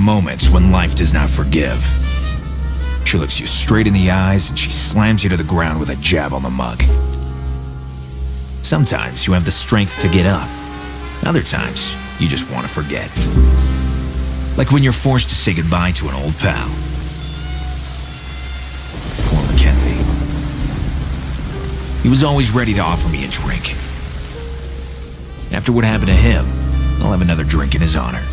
moments when life does not forgive. She looks you straight in the eyes and she slams you to the ground with a jab on the mug. Sometimes you have the strength to get up. Other times, you just want to forget. Like when you're forced to say goodbye to an old pal. Poor Mackenzie. He was always ready to offer me a drink. After what happened to him, I'll have another drink in his honor.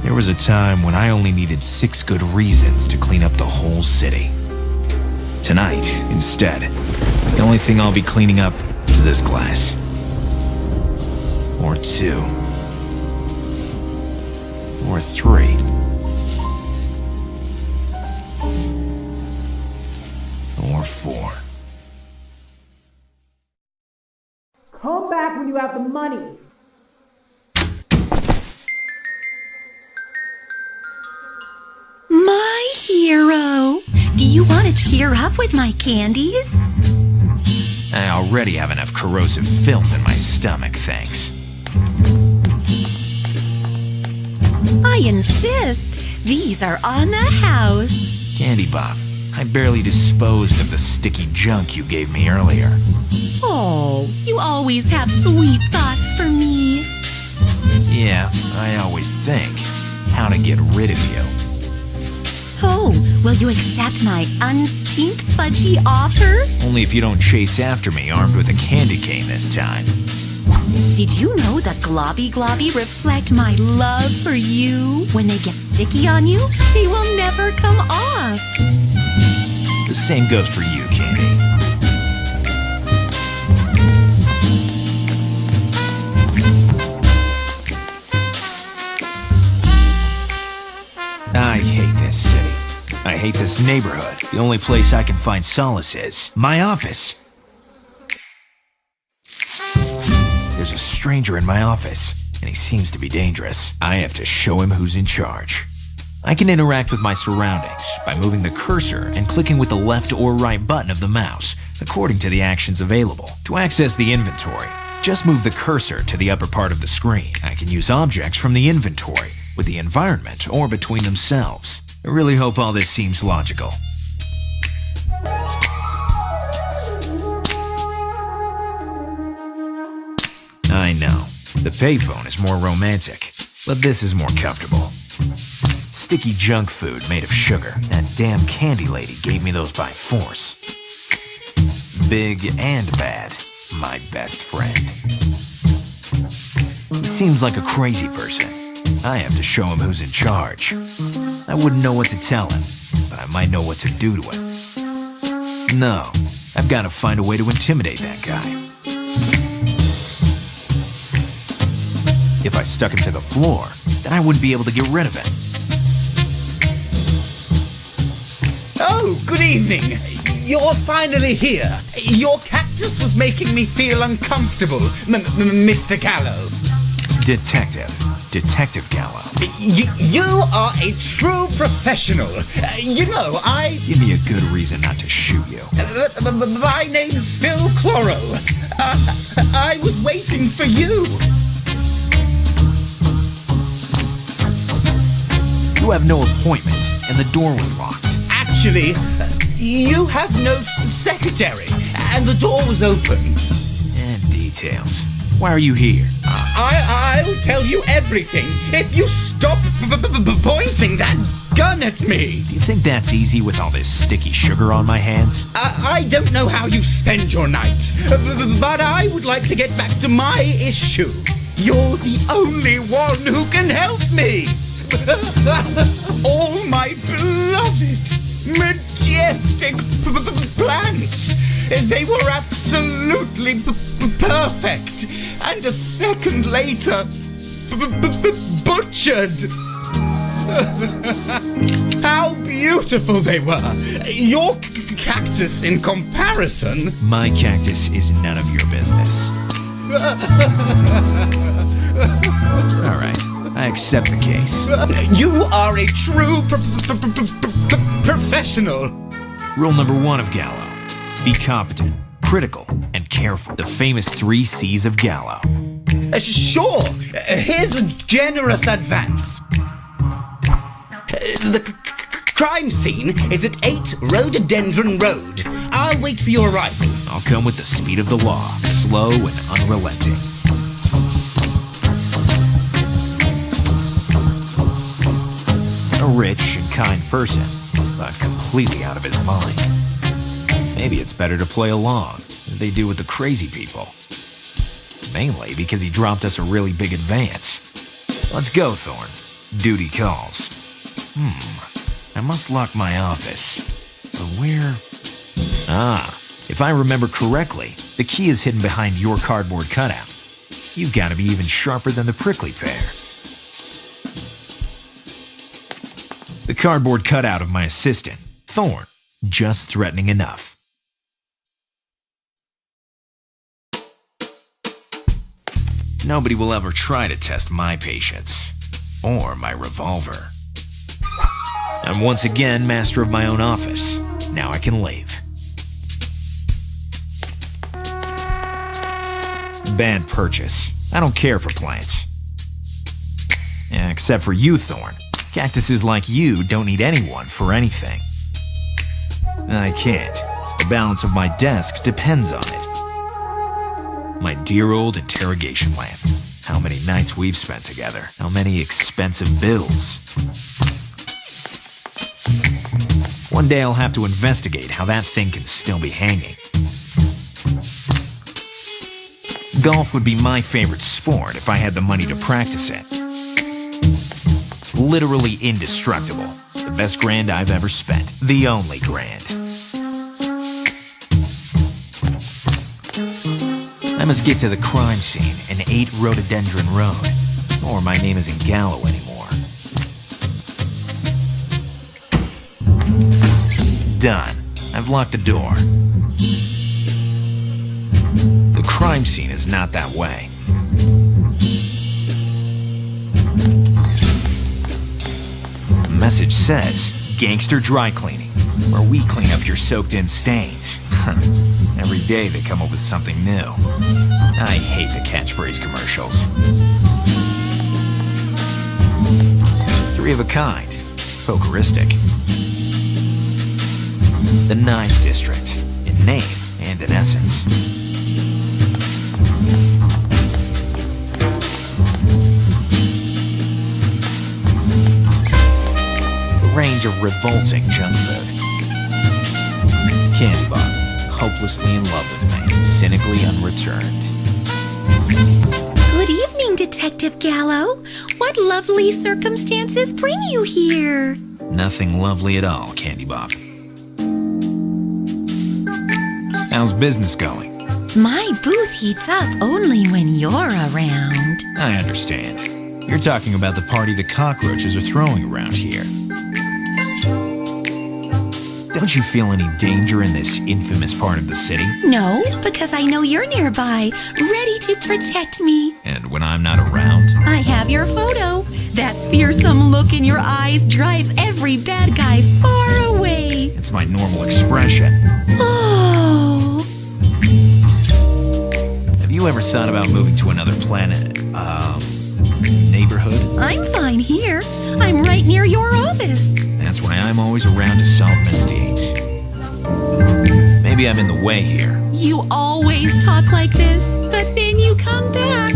There was a time when I only needed 6 good reasons to clean up the whole city. Tonight, instead, the only thing I'll be cleaning up is this glass. Or 2. Or 3. Or 4. Come back when you have the money. My hero! Do you want to cheer up with my candies? I already have enough corrosive filth in my stomach, thanks. I insist. These are on the house. Candy Bob, I barely disposed of the sticky junk you gave me earlier. Oh, you always have sweet thoughts for me. Yeah, I always think how to get rid of you. So, will you accept my unteenth fudgy offer? Only if you don't chase after me armed with a candy cane this time. Did you know that globby globby reflect my love for you? When they get sticky on you, they will never come off. The same goes for you, Candy. I hate this city. I hate this neighborhood. The only place I can find solace is my office. There's a stranger in my office, and he seems to be dangerous. I have to show him who's in charge. I can interact with my surroundings by moving the cursor and clicking with the left or right button of the mouse, according to the actions available. To access the inventory, just move the cursor to the upper part of the screen. I can use objects from the inventory, with the environment, or between themselves. I really hope all this seems logical. I know, the payphone is more romantic, but this is more comfortable. Sticky junk food made of sugar. That damn candy lady gave me those by force. Big and bad, my best friend. He seems like a crazy person. I have to show him who's in charge. I wouldn't know what to tell him, but I might know what to do to him. No, I've got to find a way to intimidate that guy. If I stuck him to the floor, then I wouldn't be able to get rid of him. Oh, good evening. You're finally here. Your cactus was making me feel uncomfortable, Mr. Gallo. Detective Gallo. You are a true professional. You know, Give me a good reason not to shoot you. My name's Phil Cloro. I was waiting for you. You have no appointment, and the door was locked. Actually, you have no secretary, and the door was open. And details. Why are you here? I'll tell you everything if you stop pointing that gun at me. Do you think that's easy with all this sticky sugar on my hands? I don't know how you spend your nights, but I would like to get back to my issue. You're the only one who can help me. All my beloved, majestic plants. They were absolutely perfect. And a second later, butchered. How beautiful they were. Your cactus in comparison. My cactus is none of your business. All right, I accept the case. You are a true professional. Rule number 1 of Gallo. Be competent, critical, and careful. The famous 3 C's of Gallo. Sure, here's a generous advance. The crime scene is at 8 Rhododendron Road. I'll wait for your arrival. I'll come with the speed of the law, slow and unrelenting. A rich and kind person, but completely out of his mind. Maybe it's better to play along, as they do with the crazy people. Mainly because he dropped us a really big advance. Let's go, Thorn. Duty calls. I must lock my office. But where? If I remember correctly, the key is hidden behind your cardboard cutout. You've got to be even sharper than the prickly pear. The cardboard cutout of my assistant, Thorn, just threatening enough. Nobody will ever try to test my patience, or my revolver. I'm once again master of my own office. Now I can leave. Bad purchase. I don't care for plants. Except for you, Thorn. Cactuses like you don't need anyone for anything. I can't. The balance of my desk depends on it. My dear old interrogation lamp. How many nights we've spent together. How many expensive bills. One day I'll have to investigate how that thing can still be hanging. Golf would be my favorite sport if I had the money to practice it. Literally indestructible. The best grand I've ever spent. The only grand. I must get to the crime scene in 8 Rhododendron Road, or my name isn't Gallo anymore. Done. I've locked the door. The crime scene is not that way. The message says, Gangster Dry Cleaning, where we clean up your soaked-in stains. Every day they come up with something new. I hate the catchphrase commercials. 3 of a kind. Pokeristic. The Knives District, in name and in essence. The range of revolting junk food. Candy bar. Hopelessly in love with me, cynically unreturned. Good evening, Detective Gallo. What lovely circumstances bring you here? Nothing lovely at all, Candy Bob. How's business going? My booth heats up only when you're around. I understand. You're talking about the party the cockroaches are throwing around here. Don't you feel any danger in this infamous part of the city? No, because I know you're nearby, ready to protect me. And when I'm not around? I have your photo. That fearsome look in your eyes drives every bad guy far away. It's my normal expression. Oh. Have you ever thought about moving to another planet, neighborhood? I'm fine here. I'm right near your office. That's why I'm always around to solve misdeeds. Maybe I'm in the way here. You always talk like this, but then you come back.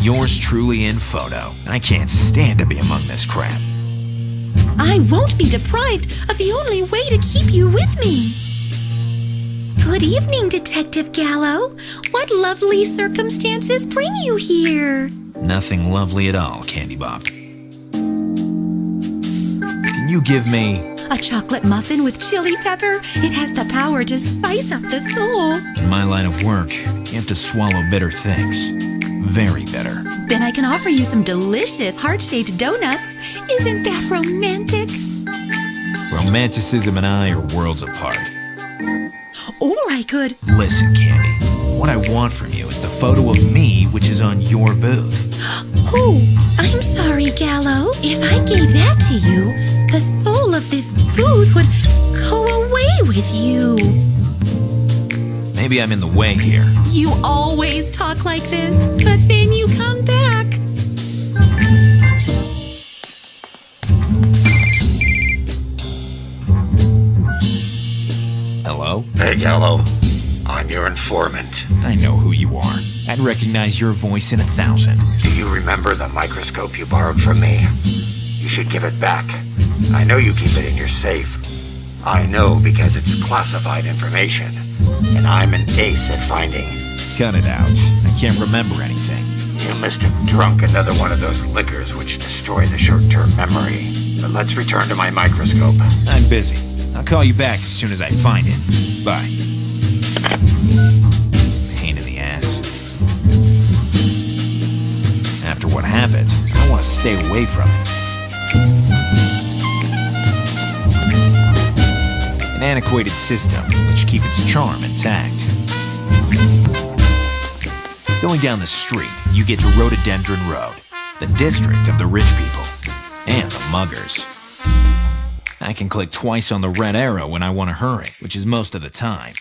Yours truly in photo. I can't stand to be among this crap. I won't be deprived of the only way to keep you with me. Good evening, Detective Gallo. What lovely circumstances bring you here? Nothing lovely at all, Candy Bob. Can you give me... A chocolate muffin with chili pepper? It has the power to spice up the soul. In my line of work, you have to swallow bitter things. Very bitter. Then I can offer you some delicious heart-shaped donuts. Isn't that romantic? Romanticism and I are worlds apart. Or I could... Listen, Candy. What I want from you is the photo of me which is on your booth. Oh, I'm sorry, Gallo. If I gave that to you, the soul of this booth would go away with you. Maybe I'm in the way here. You always talk like this, but then you come back. Gallo. I'm your informant. I know who you are. I'd recognize your voice in 1,000. Do you remember the microscope you borrowed from me? You should give it back. I know you keep it in your safe. I know because it's classified information, and I'm an ace at finding. Cut it out. I can't remember anything. You must have drunk another one of those liquors which destroy the short-term memory. But let's return to my microscope. I'm busy. I'll call you back as soon as I find it. Bye. Pain in the ass. After what happened, I want to stay away from it. An antiquated system which keeps its charm intact. Going down the street, you get to Rhododendron Road, the district of the rich people and the muggers. I can click twice on the red arrow when I want to hurry, which is most of the time.